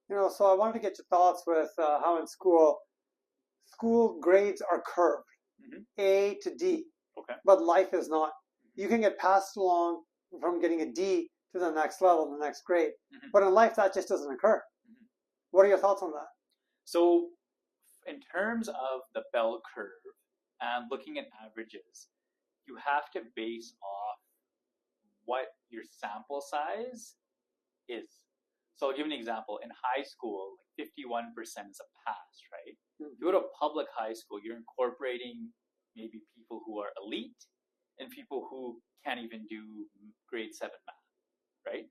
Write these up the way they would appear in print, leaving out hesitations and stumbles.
So I wanted to get your thoughts with how in school grades are curved, Hmm. A to D, Okay. but life is not. You can get passed along from getting a D to the next level, the next grade, Hmm. but in life that just doesn't occur. Hmm. What are your thoughts on that? So, in terms of the bell curve and looking at averages, you have to base off what your sample size is. So I'll give an example. In high school, like 51% is a pass, right? If you Mhm. go to a public high school, you're incorporating maybe people who are elite and people who can't even do grade 7 math, right?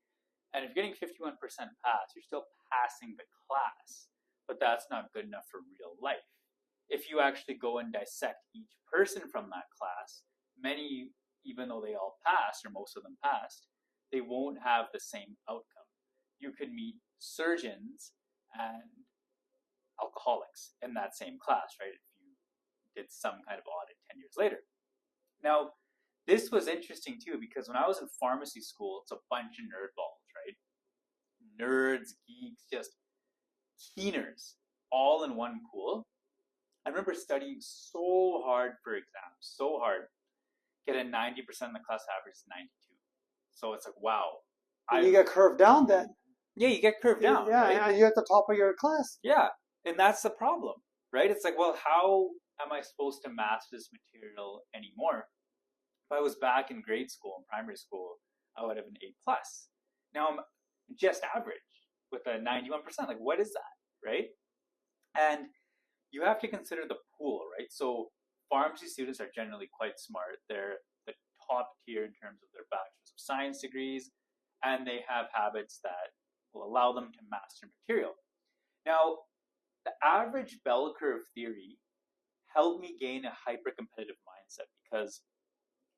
And if you're getting 51% pass, you're still passing the class, but that's not good enough for real life. If you actually go and dissect each person from that class, many, even though they all passed or most of them passed, they won't have the same outcome. You could meet surgeons and alcoholics in that same class, right? If you did some kind of audit 10 years later. Now, this was interesting too because when I was in pharmacy school, it's a bunch of nerdballs, right? Nerds, geeks, just keeners, all in one pool. I remember studying so hard for exams, so hard. Get a 90% of the class average is 92. So it's like, wow. And you get curved down then. Yeah, you get curved down, right? Yeah, and you're at the top of your class. Yeah, and that's the problem, right? It's like, well, how am I supposed to master this material anymore? If I was back in grade school and primary school, I would have an A plus. Now I'm just average with a 91%. Like, what is that, right? And you have to consider the pool, right? So pharmacy students are generally quite smart. They're the top tier in terms of their bachelor's of science degrees, and they have habits that will allow them to master material. Now, the average bell curve theory helped me gain a hyper competitive mindset because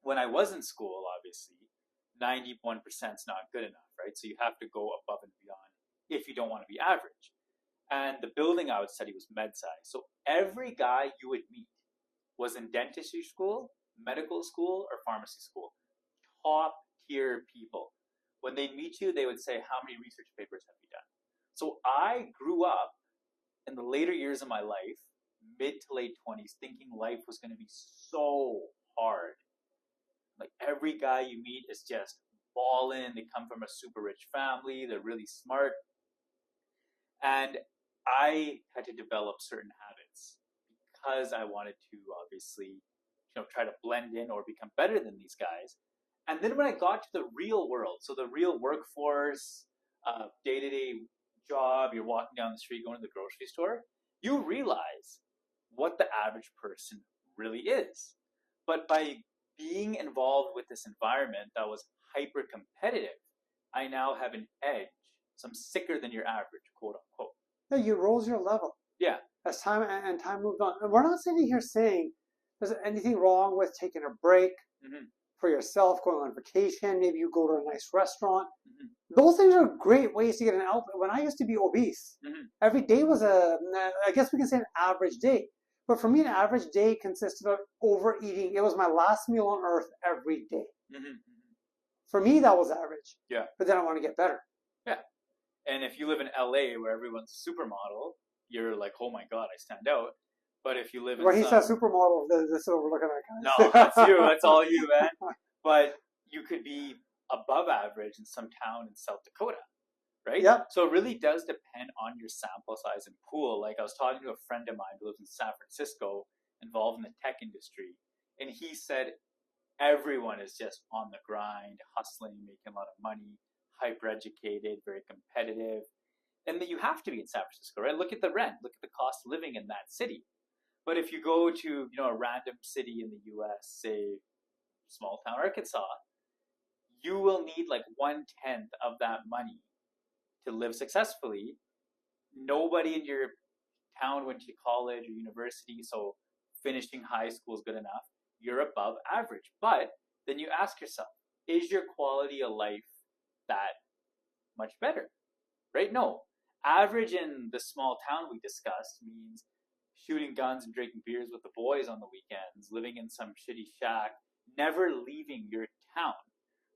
when I was in school, obviously, 91% is not good enough, right? So you have to go above and beyond if you don't want to be average. And the building I would study was med sci. So every guy you would meet was in dentistry school, medical school, or pharmacy school. Top tier people. When they meet you, they would say, how many research papers have you done? So I grew up in the later years of my life, mid to late 20s, thinking life was going to be so hard. Like every guy you meet is just balling. They come from a super rich family. They're really smart. And I had to develop certain habits because I wanted to obviously, try to blend in or become better than these guys. And then when I got to the real world, so the real workforce, day to day job, you're walking down the street, going to the grocery store, you realize what the average person really is. But by being involved with this environment that was hyper competitive, I now have an edge. So I'm sicker than your average, quote unquote. Yeah, you rose your level Yeah. as time moved on. And we're not sitting here saying there's anything wrong with taking a break Hmm. for yourself, going on vacation. Maybe you go to a nice restaurant. Hmm. Those things are great ways to get an outlet. When I used to be obese, Hmm. every day was I guess we can say an average day. But for me, an average day consisted of overeating. It was my last meal on earth every day. Hmm. For me, that was average. Yeah. But then I want to get better. Yeah. And if you live in LA where everyone's a supermodel, you're like, oh my God, I stand out. But if you live in When he some... says supermodel, this overlooking that guy. No, that's you. That's all you, man. But you could be above average in some town in South Dakota, right? Yep. So it really does depend on your sample size and pool. Like I was talking to a friend of mine who lives in San Francisco, involved in the tech industry, and he said everyone is just on the grind, hustling, making a lot of money, hyper educated, very competitive. And then you have to be in San Francisco, right? Look at the rent, look at the cost of living in that city. But if you go to, a random city in the US, say small town Arkansas, you will need like 1/10 of that money to live successfully. Nobody in your town went to college or university, so finishing high school is good enough. You're above average. But then you ask yourself, is your quality of life that much better? Right? No. Average in the small town we discussed means shooting guns and drinking beers with the boys on the weekends, living in some shitty shack, never leaving your town.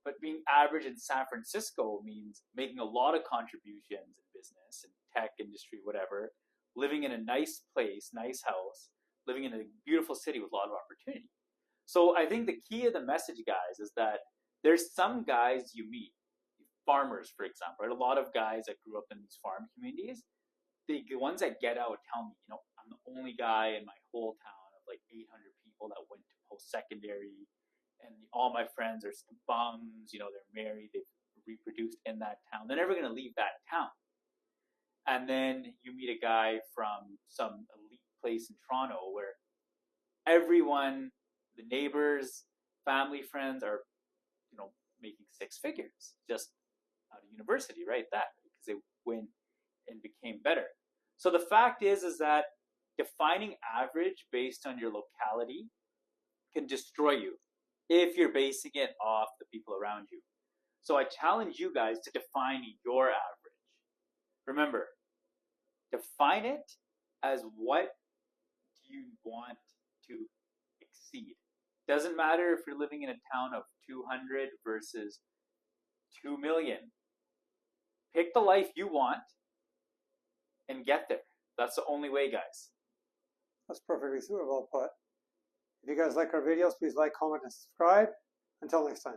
But being average in San Francisco means making a lot of contributions in business and tech industry, whatever, living in a nice place, nice house, living in a beautiful city with a lot of opportunity. So I think the key of the message, guys, is that there's some guys you meet, farmers, for example, right? A lot of guys that grew up in these farm communities, the ones that get out tell me, I'm the only guy in my whole town of like 800 people that went to post-secondary, and all my friends are bums, they're married, they've reproduced in that town. They're never going to leave that town. And then you meet a guy from some elite place in Toronto where everyone, the neighbors, family, friends are, making six figures just out of university, right? That because they went and became better. So the fact is that defining average based on your locality can destroy you if you're basing it off the people around you. So I challenge you guys to define your average. Remember, define it as what do you want to exceed. Doesn't matter if you're living in a town of 200 versus 2 million. Pick the life you want and get there. That's the only way, guys. That's perfectly well put. If you guys like our videos, please like, comment, and subscribe. Until next time.